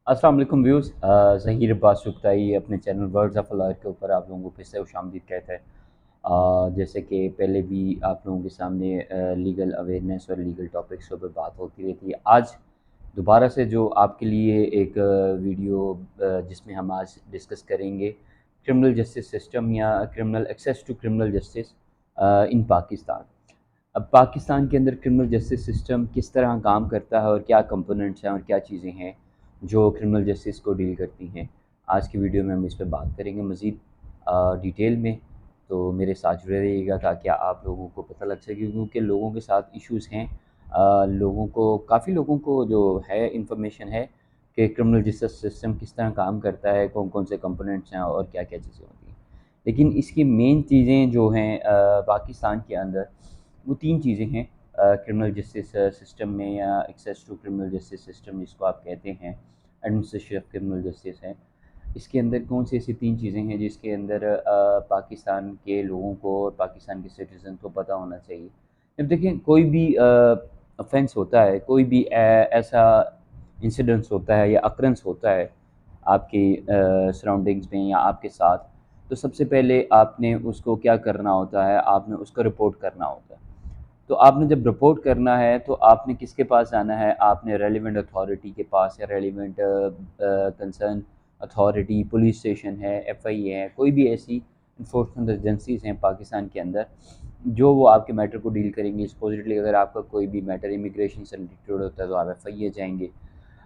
अस्सलाम वालेकुम व्यूज़। ज़हीर बासुख्ताई अपने चैनल वर्ड्स ऑफ लाइफ के ऊपर आप लोगों को फिर से खुशामदीद कहते हैं। जैसे कि पहले भी आप लोगों के सामने लीगल अवेयरनेस और लीगल टॉपिक्स के ऊपर बात होती रहती है। आज दोबारा से जो आपके लिए एक वीडियो जिसमें हम आज डिस्कस करेंगे क्रिमिनल जस्टिस सिस्टम या criminal access to criminal justice in Pakistan. अब पाकिस्तान के अंदर क्रिमिनल जस्टिस सिस्टम किस तरह काम करता है और क्या कंपोनेंट्स हैं और क्या चीज़ें हैं जो क्रिमिनल जस्टिस को डील करती हैं। आज की वीडियो में हम इस पे बात करेंगे मज़ीद डिटेल में। तो मेरे साथ जुड़े रहिएगा ताकि आप लोगों को पता लग सके, क्योंकि लोगों के साथ इश्यूज़ हैं। लोगों को काफ़ी लोगों को जो है इंफॉर्मेशन है कि क्रिमिनल जस्टिस सिस्टम किस तरह काम करता है, कौन कौन से कंपोनेंट्स हैं और क्या क्या चीज़ें होती हैं। लेकिन इसकी मेन चीज़ें जो हैं पाकिस्तान के अंदर वो 3 चीज़ें हैं। क्रिमिनल जस्टिस सिस्टम में या access to criminal justice system जिसको आप कहते हैं, एडमिनिस्ट्रेशन ऑफ क्रिमिनल जस्टिस है। इसके अंदर कौन सी ऐसी 3 चीज़ें हैं जिसके अंदर पाकिस्तान के लोगों को और पाकिस्तान के सिटीज़न को पता होना चाहिए। अब देखें, कोई भी ऑफ़ेंस होता है, कोई भी ऐसा इंसिडेंस होता है या अकरेंस होता है आपकी सराउंडिंग्स में या आपके साथ, तो सबसे पहले आपने उसको क्या करना होता है, आपने उसको रिपोर्ट करना होता है। तो आपने जब रिपोर्ट करना है तो आपने किसके पास जाना है, आपने रेलिवेंट अथॉरिटी के पास या relevant concern authority, police station है, एफआईए है, कोई भी ऐसी इन्फोर्समेंट एजेंसीज़ हैं पाकिस्तान के अंदर जो वो आपके मैटर को डील करेंगी। सपोजिटली अगर आपका कोई भी मैटर इमिग्रेशन से रिलेटेड होता है तो आप एफआईए जाएंगे।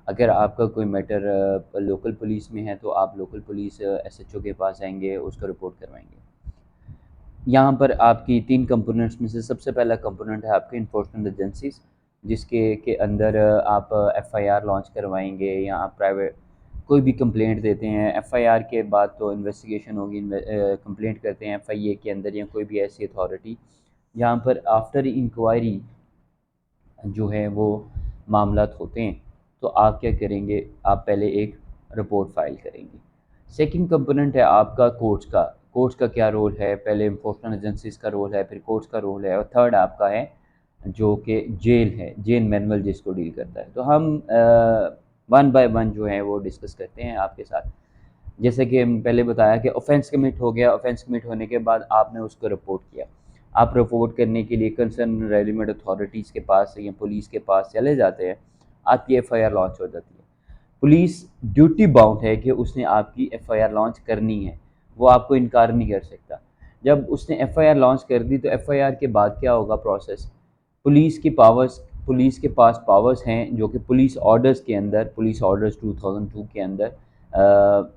अगर आपका कोई मैटर लोकल पुलिस में है तो आप लोकल पुलिस एसएचओ के पास जाएंगे, उसको रिपोर्ट करवाएंगे। यहाँ पर आपकी 3 कंपोनेंट्स में से सबसे पहला कंपोनेंट है आपके इन्फोर्समेंट एजेंसीज़, जिसके के अंदर आप एफआईआर लॉन्च करवाएंगे या आप प्राइवेट कोई भी कंप्लेंट देते हैं। एफआईआर के बाद तो इन्वेस्टिगेशन होगी, कंप्लेंट करते हैं एफआईए के अंदर या कोई भी ऐसी अथॉरिटी। यहाँ पर आफ्टर इंक्वायरी जो है वो मामलात होते हैं। तो आप क्या करेंगे, आप पहले एक रिपोर्ट फाइल करेंगे। सेकंड कंपोनेंट है आपका कोर्ट्स का। कोर्ट्स का क्या रोल है, पहले इन्फोर्समेंट एजेंसीज का रोल है, फिर कोर्ट्स का रोल है, और थर्ड आपका है जो कि जेल है, जेल मैनुअल जिसको डील करता है। तो हम वन बाय वन जो है वो डिस्कस करते हैं आपके साथ। जैसे कि हम पहले बताया कि ऑफेंस कमिट हो गया, ऑफेंस कमिट होने के बाद आपने उसको रिपोर्ट किया। आप रिपोर्ट करने के लिए कंसर्न रेलिवेंट अथॉरिटीज़ के पास या पुलिस के पास चले जाते हैं, आपकी एफआईआर लॉन्च हो जाती है। पुलिस ड्यूटी बाउंड है कि उसने आपकी एफआईआर लॉन्च करनी है, वो आपको इनकार नहीं कर सकता। जब उसने एफआईआर लॉन्च कर दी तो एफआईआर के बाद क्या होगा प्रोसेस, पुलिस की पावर्स, पुलिस के पास पावर्स हैं जो कि पुलिस ऑर्डर्स के अंदर, पुलिस ऑर्डर्स 2002 के अंदर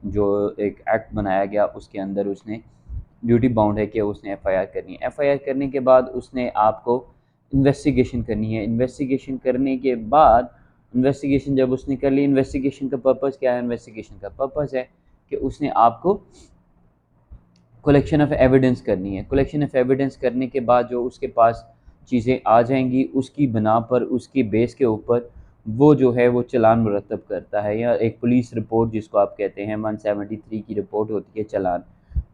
जो एक एक्ट बनाया गया उसके अंदर उसने ड्यूटी बाउंड है कि उसने एफआईआर करनी है। एफआईआर करने के बाद उसने आपको इन्वेस्टिगेशन करनी है। इन्वेस्टिगेशन करने के बाद, इन्वेस्टिगेशन जब उसने कर ली, इन्वेस्टिगेशन का पर्पज़ क्या है, इन्वेस्टिगेशन का पर्पज़ है कि उसने आपको कलेक्शन ऑफ एविडेंस करनी है। कलेक्शन ऑफ एविडेंस करने के बाद जो उसके पास चीज़ें आ जाएंगी, उसकी बिना पर, उसकी बेस के ऊपर वो जो है वो चालान मुरतब करता है, या एक पुलिस रिपोर्ट जिसको आप कहते हैं 173 की रिपोर्ट होती है चालान,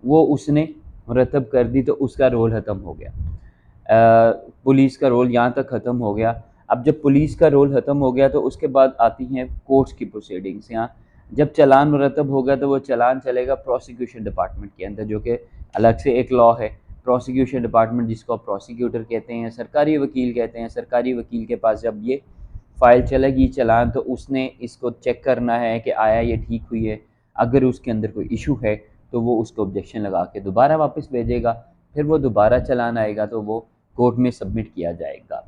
वो उसने मुरतब कर दी तो उसका रोल ख़त्म हो गया। पुलिस का रोल यहाँ तक ख़त्म हो गया। अब जब पुलिस का रोल ख़त्म हो गया तो उसके बाद आती हैं कोर्ट्स की प्रोसीडिंग्स। यहाँ जब चालान मुरतब हो गया तो वो चालान चलेगा प्रोसिक्यूशन डिपार्टमेंट के अंदर, जो कि अलग से एक लॉ है। प्रोसिक्यूशन डिपार्टमेंट जिसको आप प्रोसिक्यूटर कहते हैं, सरकारी वकील कहते हैं, सरकारी वकील के पास जब ये फ़ाइल चलेगी चालान, तो उसने इसको चेक करना है कि आया ये ठीक हुई है। अगर उसके अंदर कोई इशू है तो वो उसको ऑब्जेक्शन लगा के दोबारा वापस भेजेगा। फिर वो दोबारा चालान आएगा तो वो कोर्ट में सबमिट किया जाएगा।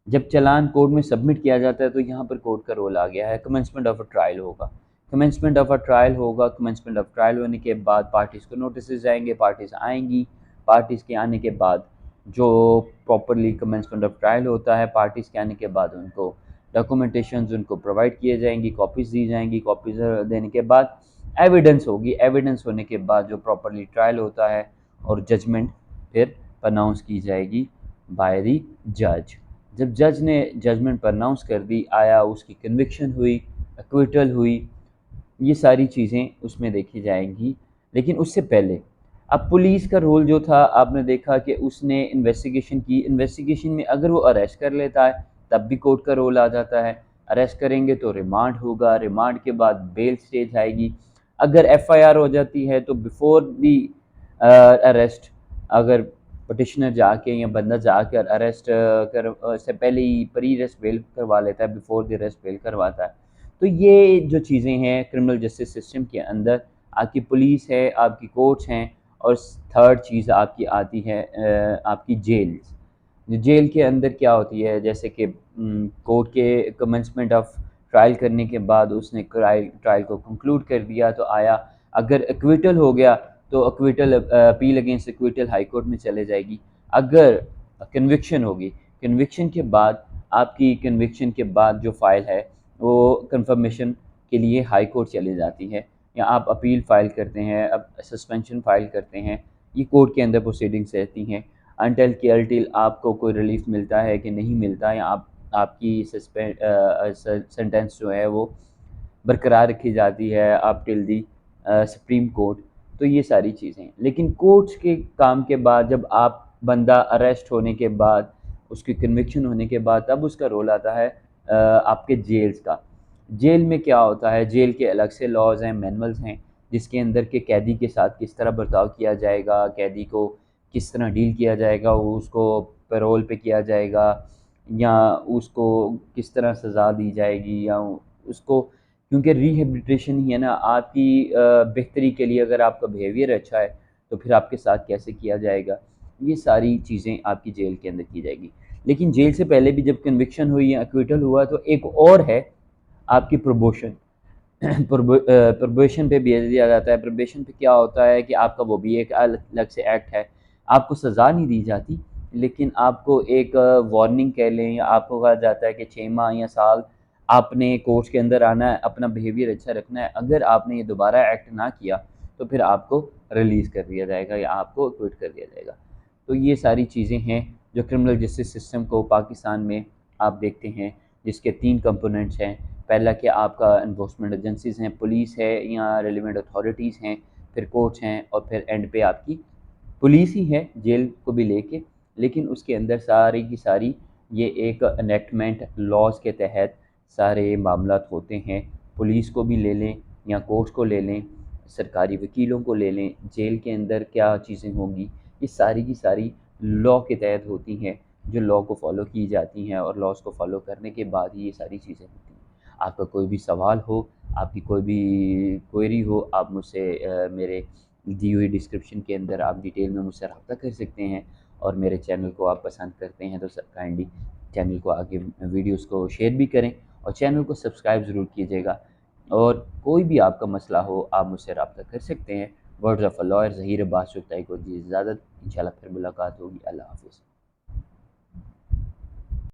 जब चालान कोर्ट में सबमिट किया जाता है तो यहाँ पर कोर्ट का रोल आ गया है, कमेंसमेंट ऑफ अ ट्रायल होगा। कमेंसमेंट ऑफ अ ट्रायल होगा। कमेंसमेंट ऑफ ट्रायल होने के बाद पार्टीज़ को नोटिस जाएंगे, पार्टीज़ आएंगी। पार्टीज़ के आने के बाद जो प्रॉपरली कमेंसमेंट ऑफ ट्रायल होता है, पार्टीज़ के आने के बाद उनको डॉक्यूमेंटेशंस उनको प्रोवाइड किए जाएंगी, कॉपीज़ दी जाएंगी। कॉपीज़ देने के बाद एविडेंस होगी। एविडेंस होने के बाद जो प्रॉपरली ट्रायल होता है और जजमेंट फिर प्रनाउंस की जाएगी बाय द जज। जब जज ने जजमेंट प्रनाउंस कर दी, आया उसकी कन्विक्शन हुई, एक्विटल हुई, ये सारी चीज़ें उसमें देखी जाएंगी। लेकिन उससे पहले अब पुलिस का रोल जो था, आपने देखा कि उसने इन्वेस्टिगेशन की। इन्वेस्टिगेशन में अगर वो अरेस्ट कर लेता है तब भी कोर्ट का रोल आ जाता है। अरेस्ट करेंगे तो रिमांड होगा, रिमांड के बाद बेल स्टेज आएगी। अगर एफआईआर हो जाती है तो बिफोर दी अरेस्ट, अगर पटिशनर जाके या बंदा जाकर अरेस्ट कर से पहले ही प्री अरेस्ट बेल करवा लेता है, बिफोर द अरेस्ट बेल करवाता है। तो ये जो चीज़ें हैं क्रिमिनल जस्टिस सिस्टम के अंदर, आपकी पुलिस है, आपकी कोर्ट्स हैं, और थर्ड चीज़ आपकी आती है आपकी जेल्स। जेल के अंदर क्या होती है, जैसे कि कोर्ट के कमेंसमेंट ऑफ ट्रायल करने के बाद उसने ट्रायल को कंक्लूड कर दिया तो आया, अगर एक्विटल हो गया तो acquittal appeal against acquittal high court में चले जाएगी। अगर कन्विक्शन होगी, कन्विक्शन के बाद आपकी कन्विक्शन के बाद जो फाइल है वो कंफर्मेशन के लिए हाई कोर्ट चली जाती है, या आप अपील फाइल करते हैं, अब सस्पेंशन फाइल करते हैं, ये कोर्ट के अंदर प्रोसीडिंग्स रहती हैं अनटिल कि अल्टिल आपको कोई रिलीफ मिलता है कि नहीं मिलता, या आपकी सेंटेंस जो है वो बरकरार रखी जाती है आप टिल दी सुप्रीम कोर्ट। तो ये सारी चीज़ें हैं, लेकिन कोर्ट्स के काम के बाद जब आप बंदा अरेस्ट होने के बाद, उसकी कन्विक्शन होने के बाद, तब उसका रोल आता है आपके जेल्स का। जेल में क्या होता है, जेल के अलग से लॉज हैं, मैनुअल्स हैं, जिसके अंदर के कैदी के साथ किस तरह बर्ताव किया जाएगा, कैदी को किस तरह डील किया जाएगा, उसको पैरोल पे किया जाएगा, या उसको किस तरह सज़ा दी जाएगी, या उसको, क्योंकि रिहेबिलिटेशन ही है ना आपकी बेहतरी के लिए। अगर आपका बिहेवियर अच्छा है तो फिर आपके साथ कैसे किया जाएगा, ये सारी चीज़ें आपकी जेल के अंदर की जाएगी। लेकिन जेल से पहले भी जब कन्विक्शन हुई या एक्विटल हुआ तो एक और है आपकी प्रोबोशन। प्रोबेशन पे भेज दिया जाता है। प्रोबेशन पे क्या होता है कि आपका वो भी एक अलग से एक्ट है, आपको सज़ा नहीं दी जाती, लेकिन आपको एक वार्निंग कह लें, या आपको कहा जाता है कि 6 माह या साल आपने कोर्ट के अंदर आना है, अपना बिहेवियर अच्छा रखना है। अगर आपने ये दोबारा एक्ट ना किया तो फिर आपको रिलीज़ कर दिया जाएगा या आपको क्विट कर दिया जाएगा। तो ये सारी चीज़ें हैं जो क्रिमिनल जस्टिस सिस्टम को पाकिस्तान में आप देखते हैं, जिसके 3 कंपोनेंट्स हैं। पहला कि आपका एनफोर्समेंट एजेंसीज़ हैं, पुलिस है या रेलिवेंट अथॉरिटीज़ हैं, फिर कोर्ट्स हैं, और फिर एंड पे आपकी पुलिस ही है जेल को भी लेके। लेकिन उसके अंदर सारी की सारी ये एक एनेक्टमेंट लॉज के तहत सारे मामलात होते हैं। पुलिस को भी ले लें या कोर्ट्स को ले लें, सरकारी वकीलों को ले लें, जेल के अंदर क्या चीज़ें होंगी, ये सारी की सारी लॉ के तहत होती हैं, जो लॉ को फॉलो की जाती हैं, और लॉज को फॉलो करने के बाद ही ये सारी चीज़ें होती हैं। आपका कोई भी सवाल हो, आपकी कोई भी क्वेरी हो, आप मुझसे मेरे दी हुई डिस्क्रिप्शन के अंदर आप डिटेल में मुझसे रब्ता कर सकते हैं। और मेरे चैनल को आप पसंद करते हैं तो काइंडली चैनल को आगे वीडियोस को शेयर भी करें, और चैनल को सब्सक्राइब ज़रूर कीजिएगा। और कोई भी आपका मसला हो आप मुझसे रब्ता कर सकते हैं। Words of a lawyer Zaheer Abbas Chughtai को दी इजाज़त। इंशाल्लाह फिर मुलाकात होगी। अल्लाह हाफ़िज़।